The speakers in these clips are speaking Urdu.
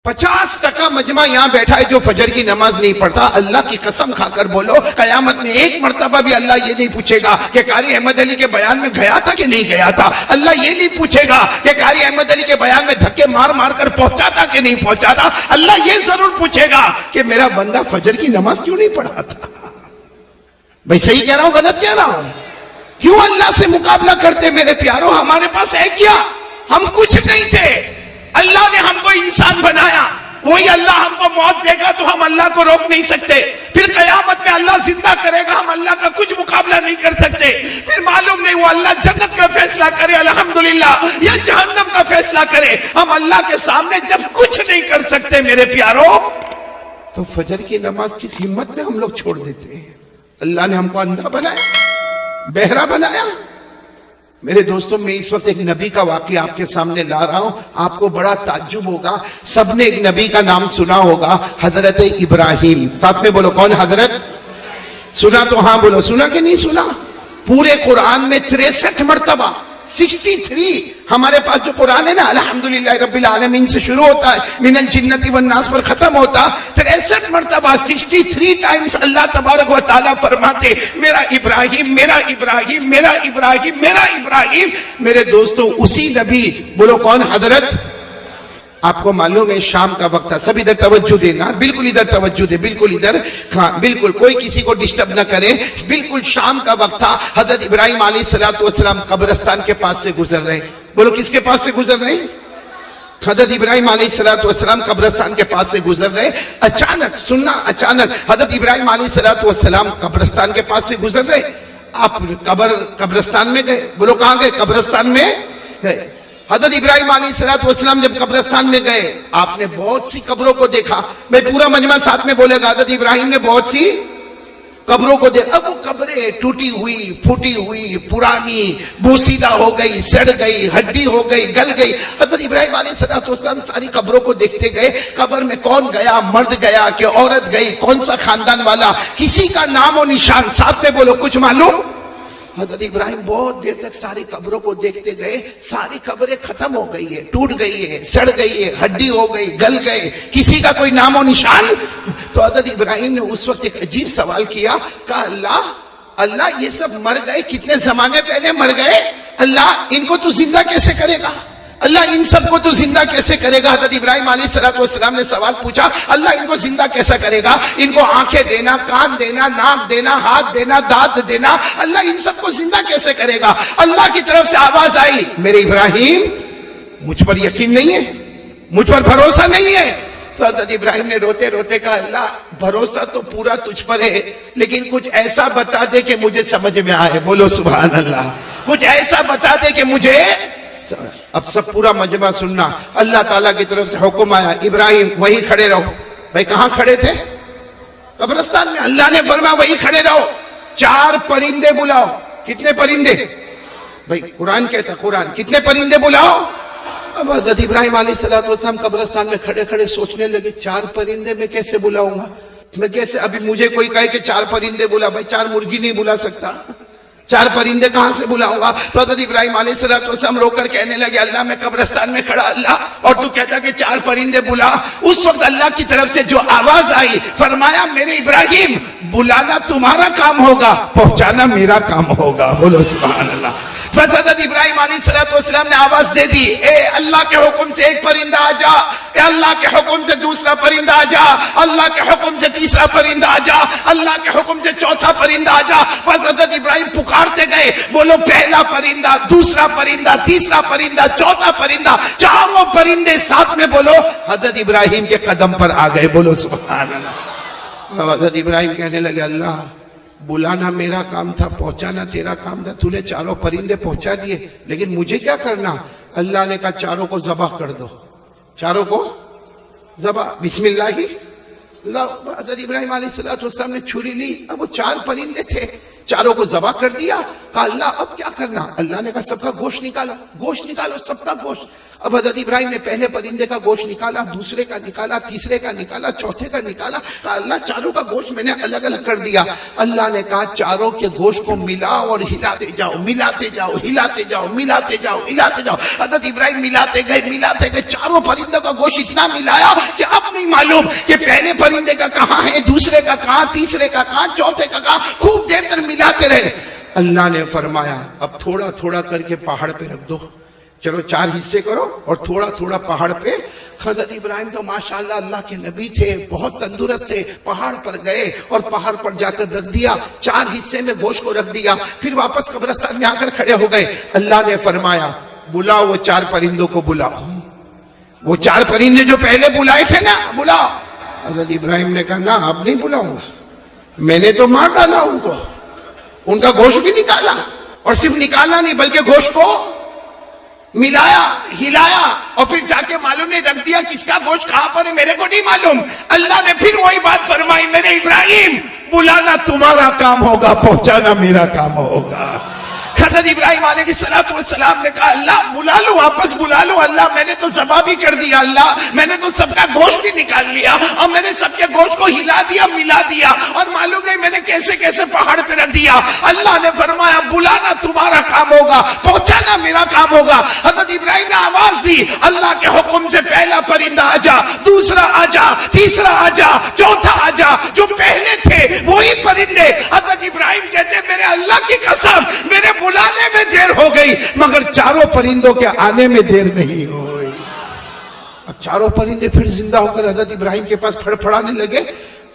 50% مجمع یہاں بیٹھا ہے جو فجر کی نماز نہیں پڑھتا. اللہ کی قسم کھا کر بولو قیامت میں ایک مرتبہ بھی اللہ یہ نہیں پوچھے گا کہ قاری احمد علی کے بیان میں گیا تھا کہ نہیں گیا تھا. اللہ یہ نہیں پوچھے گا کہ قاری احمد علی کے بیان میں دھکے مار مار کر پہنچا تھا کہ نہیں پہنچا تھا. اللہ یہ ضرور پوچھے گا کہ میرا بندہ فجر کی نماز کیوں نہیں پڑھا تھا. بھائی صحیح کہہ رہا ہوں غلط کہہ رہا ہوں؟ کیوں اللہ سے مقابلہ کرتے میرے پیاروں؟ ہمارے پاس ہے کیا؟ ہم کچھ نہیں تھے. اللہ نے ہم کو انسان بنایا. وہی اللہ ہم کو موت دے گا تو ہم اللہ کو روک نہیں سکتے. پھر قیامت میں اللہ زندہ کرے گا, ہم اللہ کا کچھ مقابلہ نہیں کر سکتے. پھر معلوم نہیں وہ اللہ جنت کا فیصلہ کرے الحمدللہ یا جہنم کا فیصلہ کرے, ہم اللہ کے سامنے جب کچھ نہیں کر سکتے میرے پیاروں, تو فجر کی نماز کس ہمت میں ہم لوگ چھوڑ دیتے ہیں. اللہ نے ہم کو اندھا بنایا, بہرا بنایا. میرے دوستوں, میں اس وقت ایک نبی کا واقعہ آپ کے سامنے لا رہا ہوں. آپ کو بڑا تعجب ہوگا. سب نے ایک نبی کا نام سنا ہوگا, حضرت ابراہیم. ساتھ میں بولو کون حضرت؟ سنا تو ہاں بولو, سنا کہ نہیں سنا؟ پورے قرآن میں 63 مرتبہ 63 ہمارے پاس جو قرآن ہے نا الحمدللہ رب العالمین سے شروع ہوتا ہے, من الجنت والناس پر ختم ہوتا. 63 مرتبہ 63 ٹائمز اللہ تبارک و تعالیٰ فرماتے میرا ابراہیم میرا ابراہیم میرا ابراہیم میرا ابراہیم. میرے دوستوں, اسی نبی, بولو کون حضرت؟ آپ کو معلوم ہے شام کا وقت تھا. سب ادھر توجہ دینا, بالکل ادھر توجہ دے, بالکل ادھر, ہاں بالکل, کوئی کسی کو ڈسٹرب نہ کرے. بالکل شام کا وقت تھا. حضرت ابراہیم علیہ السلام قبرستان کے پاس سے گزر رہے. بولو کس کے پاس سے گزر رہے؟ حضرت ابراہیم علیہ السلام قبرستان کے پاس سے گزر رہے. اچانک سننا, اچانک حضرت ابراہیم علیہ السلام قبرستان کے پاس سے گزر رہے. آپ قبرستان میں گئے. بولو کہاں گئے؟ قبرستان میں گئے. حضرت ابراہیم علیہ السلام جب قبرستان میں گئے, آپ نے بہت سی قبروں کو دیکھا. میں پورا مجمع ساتھ میں بولے گا. حضرت ابراہیم نے بہت سی قبروں کو دیکھا. اب وہ قبریں ٹوٹی ہوئی, پھوٹی ہوئی, پرانی, بوسیدہ ہو گئی, سڑ گئی, ہڈی ہو گئی, گل گئی. حضرت ابراہیم علیہ السلام ساری قبروں کو دیکھتے گئے. قبر میں کون گیا, مرد گیا کہ عورت گئی, کون سا خاندان والا, کسی کا نام و نشان. ساتھ میں بولو کچھ معلوم. حضرت ابراہیم بہت دیر تک ساری قبروں کو دیکھتے گئے. ساری قبریں ختم ہو گئی ہے, ٹوٹ گئی ہے, سڑ گئی ہے, ہڈی ہو گئی, گل گئے, کسی کا کوئی نام و نشان. تو حضرت ابراہیم نے اس وقت ایک عجیب سوال کیا. کہا اللہ یہ سب مر گئے, کتنے زمانے پہلے مر گئے. اللہ ان کو تو زندہ کیسے کرے گا؟ اللہ ان سب کو تو زندہ کیسے کرے گا؟ حضرت ابراہیم علیہ السلام نے سوال پوچھا, اللہ ان کو زندہ کیسا کرے گا؟ ان کو آنکھیں دینا, کان دینا, ناک دینا, ہاتھ دینا, دانت دینا, اللہ ان سب کو زندہ کیسے کرے گا؟ اللہ کی طرف سے آواز آئی, میرے ابراہیم مجھ پر یقین نہیں ہے, مجھ پر بھروسہ نہیں ہے. تو حضرت ابراہیم نے روتے روتے کہا, اللہ بھروسہ تو پورا تجھ پر ہے, لیکن کچھ ایسا بتا دے کہ مجھے سمجھ میں آئے. بولو سبحان اللہ. کچھ ایسا بتا دے کہ مجھے. اب سب پورا مجمع سننا. اللہ تعالیٰ کی طرف سے حکم آیا, ابراہیم وہی کھڑے رہو. بھائی کہاں کھڑے تھے؟ قبرستان میں. اللہ نے فرمایا وہی کھڑے رہو. 4 پرندے بلاؤ. کتنے پرندے؟ بھائی قرآن کہتا, قرآن, کتنے پرندے بلاؤ؟ اب حضرت ابراہیم علیہ السلام قبرستان میں کھڑے کھڑے سوچنے لگے, 4 پرندے میں کیسے بلاؤں گا؟ میں کیسے, ابھی مجھے کوئی کہے کہ 4 پرندے بلا, بھائی 4 مرغی نہیں بلا سکتا, 4 پرندے کہاں سے بلاؤں گا؟ تو حضرت ابراہیم علیہ السلام رو کر کہنے لگے, اللہ میں قبرستان میں کھڑا اللہ, اور تو کہتا کہ 4 پرندے بلا. اس وقت اللہ کی طرف سے جو آواز آئی, فرمایا میرے ابراہیم بلانا تمہارا کام ہوگا, پہنچانا میرا کام ہوگا. بولو سبحان اللہ. بس حضرت ابراہیم علیہ السلام نے آواز دے دی, اے اللہ کے حکم سے ایک پرندہ آ جا, اے اللہ کے حکم سے دوسرا پرندہ آ جا, اللہ کے حکم سے تیسرا پرندہ آ جا, اللہ کے حکم سے چوتھا پرندہ آ جا. بس حضرت ابراہیم پکارتے گئے. بولو پہلا پرندہ, دوسرا پرندہ, تیسرا پرندہ, چوتھا پرندہ, 4 پرندے ساتھ میں بولو حضرت ابراہیم کے قدم پر آ گئے. بولو سبحان اللہ. حضرت ابراہیم کہنے لگے, اللہ بلانا میرا کام تھا, پہنچانا تیرا کام تھا, تو نے 4 پرندے پہنچا دیے, لیکن مجھے کیا کرنا؟ اللہ نے کہا 4 کو ذبح کر دو. 4 کو ذبح, بسم اللہ ہی اللہ. حضرت ابراہیم علیہ السلام نے چھری لی. اب وہ 4 پرندے تھے, 4 کو ذبح کر دیا. کہا اللہ اب کیا کرنا؟ اللہ نے کہا سب کا گوشت نکالو, گوشت نکالو, سب کا گوشت. اب حضرت ابراہیم نے پہلے پرندے کا گوشت نکالا، دوسرے کا نکالا، تیسرے کا نکالا، چوتھے کا نکالا، کہا اللہ چاروں کا گوشت میں نے الگ الگ کر دیا۔ اللہ نے کہا چاروں کے گوشت کو ملاؤ اور ہلاتے جاؤ، ملاتے جاؤ، ہلاتے جاؤ، ملاتے جاؤ، ہلاتے جاؤ۔ حضرت ابراہیم ملاتے گئے، چاروں پرندوں کا گوشت اتنا ملایا کہ اب نہیں معلوم کہ پہلے پرندے کا کہاں ہے، دوسرے کا کہاں، تیسرے کا کہاں، چوتھے کا کہاں، خوب دیر تک ملاتے رہے۔ اللہ نے فرمایا اب تھوڑا تھوڑا کر کے پہاڑ پہ رکھ دو، چلو 4 حصے کرو اور تھوڑا تھوڑا پہاڑ پہ۔ حضرت ابراہیم تو ماشاءاللہ اللہ کے نبی تھے، بہت تندرست تھے، پہاڑ پر گئے اور پہاڑ پر جا کر رکھ دیا، 4 حصے میں گوشت کو رکھ دیا، پھر واپس قبرستان میں آ کر کھڑے ہو گئے۔ اللہ نے فرمایا بلاؤ وہ 4 پرندوں کو، بلاؤ وہ 4 پرندے جو پہلے بلائے تھے نا، بلاؤ۔ حضرت ابراہیم نے کہا نا اب نہیں بلاؤں گا، میں نے تو مار ڈالا ان کو، ان کا گوشت بھی نکالا، اور صرف نکالا نہیں بلکہ گوشت کو ملایا، ہلایا، اور پھر جا کے معلوم نہیں رکھ دیا کس کا گوشت کہاں پر ہے میرے کو نہیں معلوم۔ اللہ نے پھر وہی بات فرمائی، میرے ابراہیم بلانا تمہارا کام ہوگا، پہنچانا میرا کام ہوگا۔ حضرت ابراہیم علیہ السلام نے کہا اللہ بلا لو، واپس بلا لو، اللہ میں نے تو ذبح بھی کر دیا، اللہ میں نے تو سب کا گوشت بھی نکال لیا، اور میں نے سب کے گوشت کو ہلا دیا، ملا دیا، اور معلوم نہیں میں نے کیسے کیسے پہاڑ پہ رکھ دیا۔ اللہ نے فرمایا بلانا تمہارا کام ہوگا، پہنچانا میرا کام ہوگا۔ حضرت ابراہیم نے آواز دی، اللہ کے حکم سے پہلا پرندہ آ جا، دوسرا آ جا، تیسرا آ جا، چوتھا آ جا، جو پہلے تھے وہی پرندے۔ حضرت ابراہیم کہتے میرے اللہ کی قسم میرے بلانے میں دیر ہو گئی مگر چاروں پرندوں کے آنے میں دیر نہیں ہوئی۔ اب چاروں پرندے پھر زندہ ہو کر حضرت ابراہیم کے پاس پھڑپھڑانے لگے،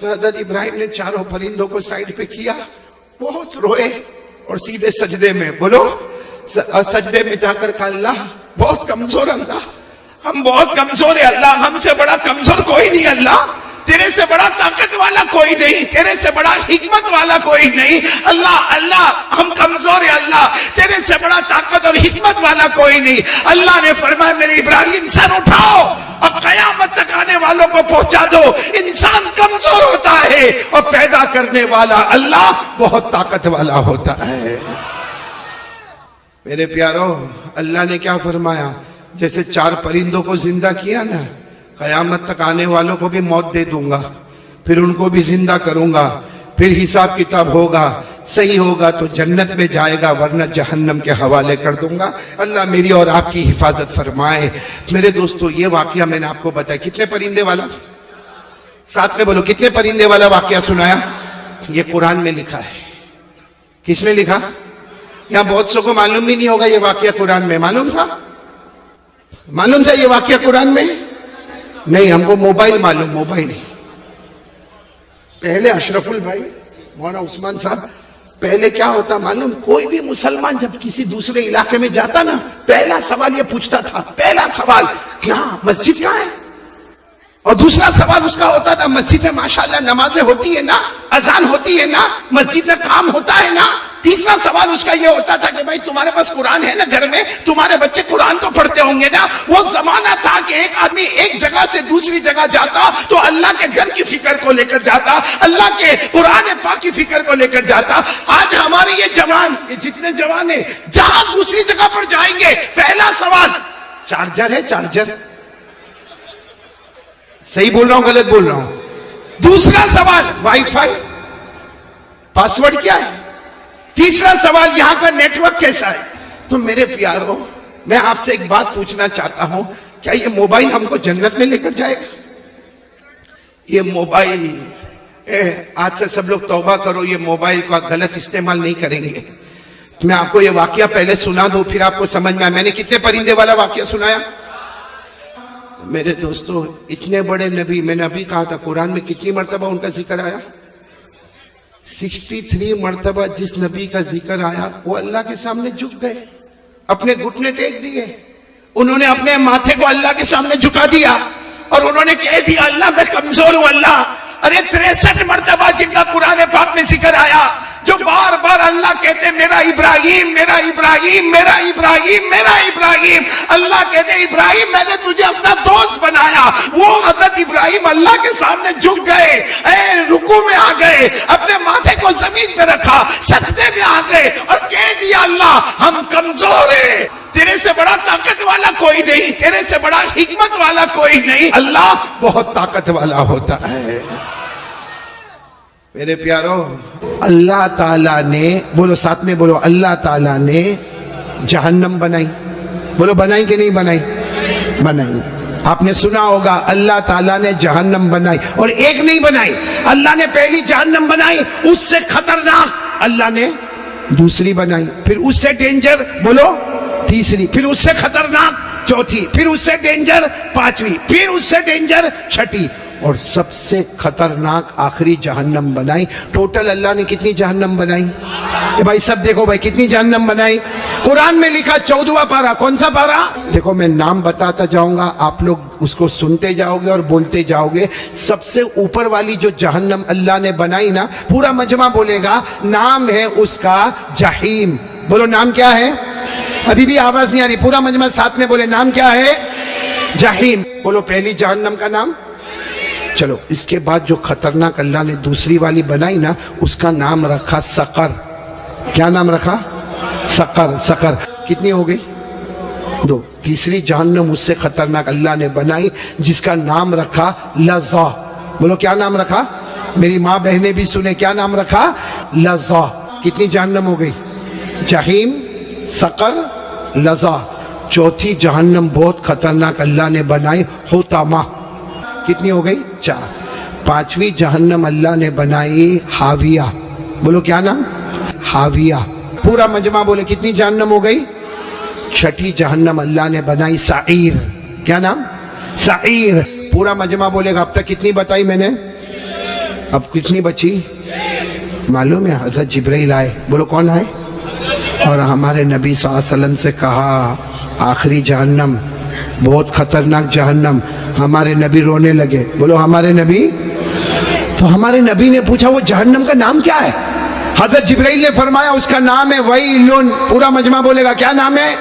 تو حضرت ابراہیم نے چاروں پرندوں کو سائڈ پہ کیا، بہت روئے اور سیدھے سجدے میں، بولو سجدے میں جا کر کہا اللہ بہت کمزور، اللہ ہم بہت کمزور ہیں، اللہ ہم سے بڑا کمزور کوئی نہیں، اللہ تیرے سے بڑا طاقت والا کوئی نہیں، تیرے سے بڑا حکمت والا کوئی نہیں، اللہ ہم کمزور ہیں، اللہ تیرے سے بڑا طاقت اور حکمت والا کوئی نہیں۔ اللہ نے فرمایا میرے ابراہیم سر اٹھاؤ اور قیامت تک آنے والوں کو پہنچا دو، انسان کمزور ہوتا ہے اور پیدا کرنے والا اللہ بہت طاقت والا ہوتا ہے۔ میرے پیارو اللہ نے کیا فرمایا، جیسے 4 پرندوں کو زندہ کیا نا، قیامت تک آنے والوں کو بھی موت دے دوں گا، پھر ان کو بھی زندہ کروں گا، پھر حساب کتاب ہوگا، صحیح ہوگا تو جنت میں جائے گا ورنہ جہنم کے حوالے کر دوں گا۔ اللہ میری اور آپ کی حفاظت فرمائے۔ میرے دوستو یہ واقعہ میں نے آپ کو بتایا، کتنے پرندے والا، ساتھ میں بولو کتنے پرندے والا واقعہ سنایا؟ یہ قرآن میں لکھا ہے۔ کس میں لکھا؟ یہاں بہت سو کو معلوم بھی نہیں ہوگا یہ واقعہ قرآن میں، معلوم تھا؟ معلوم تھا یہ واقعہ قرآن میں؟ نہیں، ہم کو موبائل معلوم، موبائل پہلے اشرف البھائی مولانا عثمان صاحب، پہلے کیا ہوتا معلوم، کوئی بھی مسلمان جب کسی دوسرے علاقے میں جاتا نا، پہلا سوال یہ پوچھتا تھا، پہلا سوال کیا مسجد کہاں ہے، اور دوسرا سوال اس کا ہوتا تھا مسجد میں ماشاءاللہ نمازیں ہوتی ہے نا، اذان ہوتی ہے نا، مسجد میں کام ہوتا ہے نا۔ تیسرا سوال اس کا یہ ہوتا تھا کہ بھائی تمہارے پاس قرآن ہے نا گھر میں، تمہارے بچے قرآن تو پڑھتے ہوں گے نا۔ وہ زمانہ تھا کہ ایک آدمی ایک جگہ سے دوسری جگہ جاتا تو اللہ کے گھر کی فکر کو لے کر جاتا، اللہ کے قرآن پاک کی فکر کو لے کر جاتا۔ آج ہمارے یہ جوان، یہ جتنے جوان ہیں جہاں دوسری جگہ پر جائیں گے پہلا سوال چارجر ہے، چارجر صحیح بول رہا ہوں غلط بول رہا ہوں؟ دوسرا سوال وائی فائی، پاسورڈ کیا ہے؟ تیسرا سوال یہاں کا نیٹ ورک کیسا ہے؟ تو میرے پیاروں میں آپ سے ایک بات پوچھنا چاہتا ہوں، کیا یہ موبائل ہم کو جنت میں لے کر جائے گا؟ یہ موبائل آج سے سب لوگ توبہ کرو، یہ موبائل کا غلط استعمال نہیں کریں گے۔ میں آپ کو یہ واقعہ پہلے سنا دوں پھر آپ کو سمجھ میں آیا۔ میں نے کتنے پرندے والا واقعہ سنایا؟ میرے دوستو اتنے بڑے نبی، میں نے ابھی کہا تھا قرآن میں کتنی مرتبہ ان کا ذکر آیا؟ 63 مرتبہ جس نبی کا ذکر آیا وہ اللہ کے سامنے جھک گئے، اپنے گھٹنے ٹیک دیے، انہوں نے اپنے ماتھے کو اللہ کے سامنے جھکا دیا اور انہوں نے کہہ دیا اللہ میں کمزور ہوں اللہ۔ ارے 63 مرتبہ جن کا قرآن پاک میں ذکر آیا، جو بار بار اللہ کہتے میرا ابراہیم میرا ابراہیم میرا ابراہیم میرا ابراہیم. اللہ کہتے ابراہیم میں نے تجھے اپنا دوست بنایا. وہ حضرت ابراہیم اللہ کے سامنے جھک گئے, رکوع میں آ گئے, اپنے ماتھے کو زمین پہ رکھا, سجدے میں آ گئے اور کہہ دیا اللہ ہم کمزور ہیں, تیرے سے بڑا طاقت والا کوئی نہیں, تیرے سے بڑا حکمت والا کوئی نہیں, اللہ بہت طاقت والا ہوتا ہے. میرے پیارو, اللہ تعالیٰ نے, بولو ساتھ میں بولو, اللہ تعالیٰ نے جہنم بنائی. بولو بنائی کہ نہیں بنائی؟ بنائی. آپ نے سنا ہوگا اللہ تعالیٰ نے جہنم بنائی, اور ایک نہیں بنائی. اللہ نے پہلی جہنم بنائی, اس سے خطرناک اللہ نے دوسری بنائی, پھر اس سے ڈینجر بولو تیسری, پھر اس سے خطرناک چوتھی, پھر اس سے ڈینجر پانچویں, پھر اس سے ڈینجر چھٹی, اور سب سے خطرناک آخری جہنم بنائی. ٹوٹل اللہ نے کتنی جہنم بنائی؟ بھائی سب دیکھو بھائی کتنی جہنم بنائی. قرآن میں لکھا 14واں پارہ. کون سا پارہ؟ دیکھو میں نام بتاتا جاؤں گا, آپ لوگ اس کو سنتے جاؤ گے اور بولتے جاؤ گے. سب سے اوپر والی جو جہنم اللہ نے بنائی نا, پورا مجمع بولے گا, نام ہے اس کا جہیم. بولو نام کیا ہے؟ ابھی بھی آواز نہیں آ رہی, پورا مجمع ساتھ میں بولے نام کیا ہے؟ جہیم. بولو پہلی جہنم کا نام. چلو اس کے بعد جو خطرناک اللہ نے دوسری والی بنائی نا, اس کا نام رکھا سقر. کیا نام رکھا؟ سقر. سقر کتنی ہو گئی؟ 2. تیسری جہنم اس سے خطرناک اللہ نے بنائی, جس کا نام رکھا لظا. بولو کیا نام رکھا؟ میری ماں بہنیں بھی سنے, کیا نام رکھا؟ لظا. کتنی جہنم ہو گئی؟ جہیم, سقر, لظا. چوتھی جہنم بہت خطرناک اللہ نے بنائی, حطمہ. کتنی ہو گئی؟ 4. پانچویں جہنم اللہ نے بنائی حاویہ. بولو کیا نام؟ حاویہ. پورا مجمع بولے کتنی جہنم ہو گئی؟ 6ٹھی جہنم اللہ نے بنائی سعیر. کیا نام؟ سعیر. پورا مجمع بولے گا اب تک کتنی بتائی میں نے؟ اب کتنی بچی معلوم ہے؟ حضرت جبرائیل آئے. بولو کون آئے؟ اور ہمارے نبی صلی اللہ علیہ وسلم سے کہا آخری جہنم بہت خطرناک جہنم. ہمارے نبی رونے لگے. بولو ہمارے نبی. تو ہمارے نبی نے پوچھا وہ جہنم کا نام کیا ہے؟ حضرت جبرائیل نے فرمایا اس کا نام ہے ویلن. پورا مجمع بولے گا کیا نام ہے؟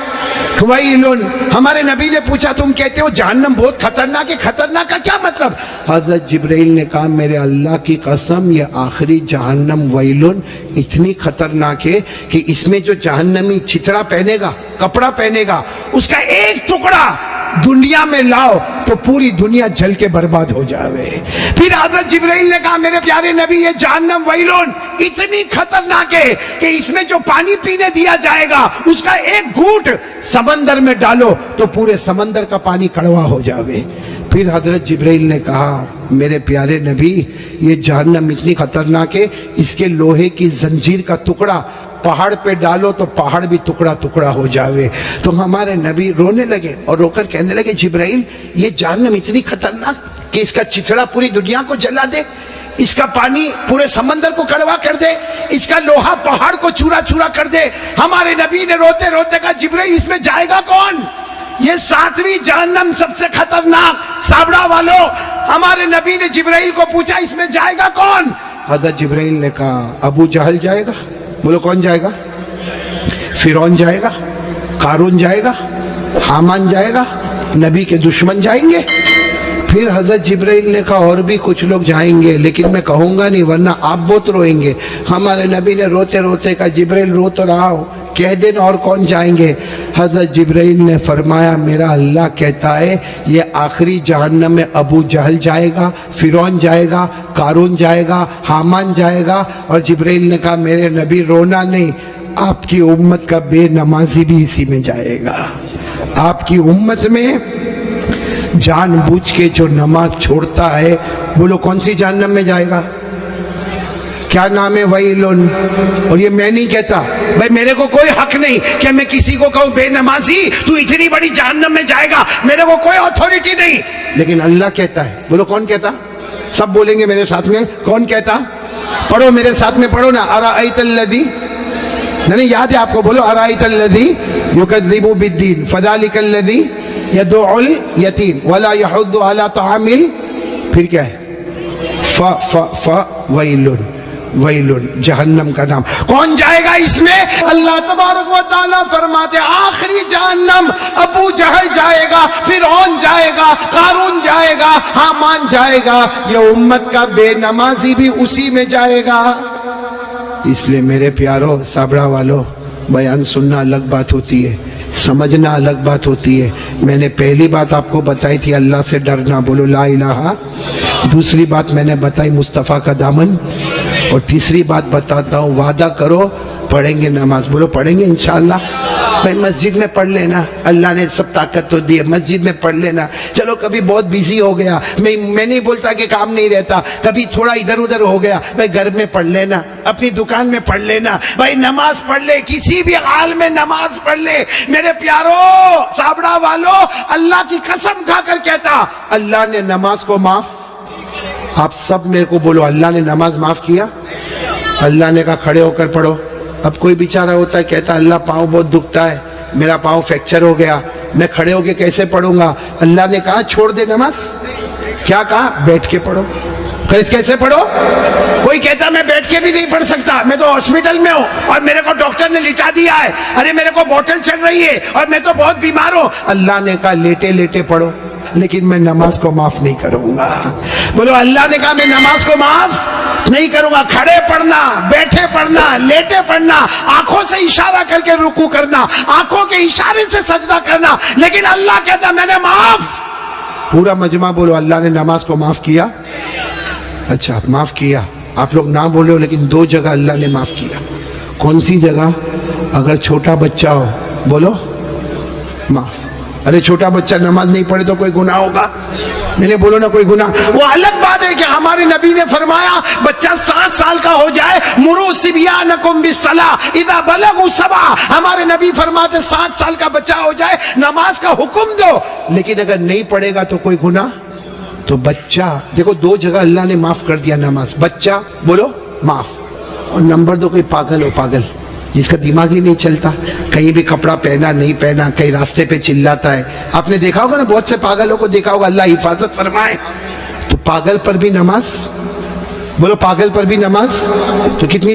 ویلن. ہمارے نبی نے پوچھا تم کہتے ہو جہنم بہت خطرناک ہے, خطرناک کا کیا مطلب؟ حضرت جبرائیل نے کہا میرے اللہ کی قسم یہ آخری جہنم ویلن اتنی خطرناک ہے کہ اس میں جو جہنمی چھتڑا پہنے گا, کپڑا پہنے گا, اس کا ایک ٹکڑا دنیا میں لاؤ تو پوری دنیا جل کے برباد ہو جاوے. پھر حضرت جبرائیل نے کہا میرے پیارے نبی یہ جہنم ویلون اتنی خطرناک ہے کہ اس میں جو پانی پینے دیا جائے گا اس کا ایک گھونٹ سمندر میں ڈالو تو پورے سمندر کا پانی کڑوا ہو جاوے. پھر حضرت جبرائیل نے کہا میرے پیارے نبی یہ جہنم اتنی خطرناک ہے اس کے لوہے کی زنجیر کا ٹکڑا پہاڑ پہ ڈالو تو پہاڑ بھی ٹکڑا ٹکڑا ہو جاوے. تو ہمارے نبی رونے لگے اور رو کر کہنے لگے جبرائیل یہ جہنم اتنی خطرناک کہ اس کا چچڑا پوری دنیا کو جلا دے, اس کا پانی پورے سمندر کو کڑوا کر دے, اس کا لوہا پہاڑ کو چورا چورا کر دے. ہمارے نبی نے روتے روتے کہا جبرائیل اس میں جائے گا کون؟ یہ 7ویں جہنم سب سے خطرناک سابڑا والو. ہمارے نبی نے جبرائیل کو پوچھا اس میں جائے گا کون؟ حضرت جبرائیل نے کہا ابو جہل جائے گا. بولو کون جائے گا؟ فرعون جائے گا, قارون جائے گا, حامان جائے گا, نبی کے دشمن جائیں گے. پھر حضرت جبرائیل نے کہا اور بھی کچھ لوگ جائیں گے لیکن میں کہوں گا نہیں ورنہ آپ بہت روئیں گے. ہمارے نبی نے روتے روتے کہا جبرائیل رو تو رہا ہو, کہہ دینا اور کون جائیں گے. حضرت جبرائیل نے فرمایا میرا اللہ کہتا ہے یہ آخری جہنم میں ابو جہل جائے گا, فرعون جائے گا, قارون جائے گا, حامان جائے گا. اور جبرائیل نے کہا میرے نبی رونا نہیں, آپ کی امت کا بے نمازی بھی اسی میں جائے گا. آپ کی امت میں جان بوجھ کے جو نماز چھوڑتا ہے بولو کون سی جہنم میں جائے گا؟ کیا نام ہے؟ ویلن. اور یہ میں نہیں کہتا بھائی, میرے کو کوئی حق نہیں کہ میں کسی کو کہوں بے نمازی تو اتنی بڑی جہنم میں جائے گا, میرے کو کوئی اتھارٹی نہیں, لیکن اللہ کہتا ہے. بولو کون کہتا؟ سب بولیں گے میرے ساتھ میں, کون کہتا؟ پڑھو میرے ساتھ میں, پڑھو نا. ارائیت الذی, نہیں یاد ہے آپ کو, بولو ارائیت الذی یکذب بالدین فذلک الذی یدعو الیتیم ولا یحض علی طعام. پھر کیا ہے؟ ویلن. ویلن، جہنم کا نام. کون جائے گا اس میں؟ اللہ تبارک و تعالیٰ فرماتے آخری جہنم ابو جہل جائے گا، فرعون جائے گا، قارون جائے گا، حامان جائے گا، یہ امت کا بے نمازی بھی اسی میں جائے گا. اس لیے میرے پیارو سابڑا والو، بیان سننا الگ بات ہوتی ہے، سمجھنا الگ بات ہوتی ہے. میں نے پہلی بات آپ کو بتائی تھی اللہ سے ڈرنا، بولو لا الہ. دوسری بات میں نے بتائی مصطفیٰ کا دامن. اور تیسری بات بتاتا ہوں، وعدہ کرو پڑھیں گے نماز. بولو پڑھیں گے انشاءاللہ. بھائی مسجد میں پڑھ لینا، اللہ نے سب طاقت تو دی ہے، مسجد میں پڑھ لینا. چلو کبھی بہت بیزی ہو گیا، میں نہیں بولتا کہ کام نہیں رہتا، کبھی تھوڑا ادھر ادھر ہو گیا، بھائی گھر میں پڑھ لینا، اپنی دکان میں پڑھ لینا. بھائی نماز پڑھ لے، کسی بھی حال میں نماز پڑھ لے. میرے پیارو سابڑا والو، اللہ کی قسم کھا کر کہتا اللہ نے نماز کو معاف. آپ سب میرے کو بولو اللہ نے نماز معاف کیا. اللہ نے کہا کھڑے ہو کر پڑھو. اب کوئی بیچارہ ہوتا ہے کہتا اللہ پاؤں بہت دکھتا ہے، میرا پاؤں فریکچر ہو گیا، میں کھڑے ہو کے کیسے پڑھوں گا؟ اللہ نے کہا چھوڑ دے نماز. کیا کہا؟ بیٹھ کے پڑھو. کیسے پڑھو؟ کوئی کہتا میں بیٹھ کے بھی نہیں پڑھ سکتا، میں تو ہاسپٹل میں ہوں اور میرے کو ڈاکٹر نے لٹا دیا ہے، ارے میرے کو بوٹل چل رہی ہے اور میں تو بہت بیمار ہوں. اللہ نے کہا لیٹے لیٹے پڑھو، لیکن میں نماز کو معاف نہیں کروں گا. بولو اللہ نے کہا میں نماز کو معاف نہیں کروں گا. کھڑے پڑھنا، بیٹھے پڑھنا، لیٹے پڑھنا، آنکھوں سے اشارہ کر کے رکوع کرنا، آنکھوں کے اشارے سے سجدہ کرنا، لیکن اللہ کہتا میں نے معاف. پورا مجمع بولو اللہ نے نماز کو معاف کیا. اچھا معاف کیا، آپ لوگ نہ بولے ہو، لیکن دو جگہ اللہ نے معاف کیا. کون سی جگہ؟ اگر چھوٹا بچہ ہو بولو معاف. ارے چھوٹا بچہ نماز نہیں پڑھے تو کوئی گناہ ہوگا؟ میں نے بولو نا کوئی گناہ. وہ الگ بات ہے کہ ہمارے نبی نے فرمایا بچہ 7 سال کا ہو جائے، مروا صبیانکم بالصلاۃ اذا بلغوا 7. ہمارے نبی فرماتے 7 سال کا بچہ ہو جائے نماز کا حکم دو، لیکن اگر نہیں پڑھے گا تو کوئی گناہ. تو بچہ دیکھو دو جگہ اللہ نے معاف کر دیا نماز. بچہ بولو معاف. اور نمبر 2 کوئی پاگل ہو، پاگل جس کا دماغ ہی نہیں چلتا، کہیں بھی کپڑا پہنا نہیں پہنا، کہیں راستے پہ چلاتا ہے. آپ نے دیکھا ہوگا نا، بہت سے پاگلوں کو دیکھا ہوگا، اللہ حفاظت فرمائے. تو پاگل پر بھی نماز، بولو پاگل پر بھی نماز. تو کتنی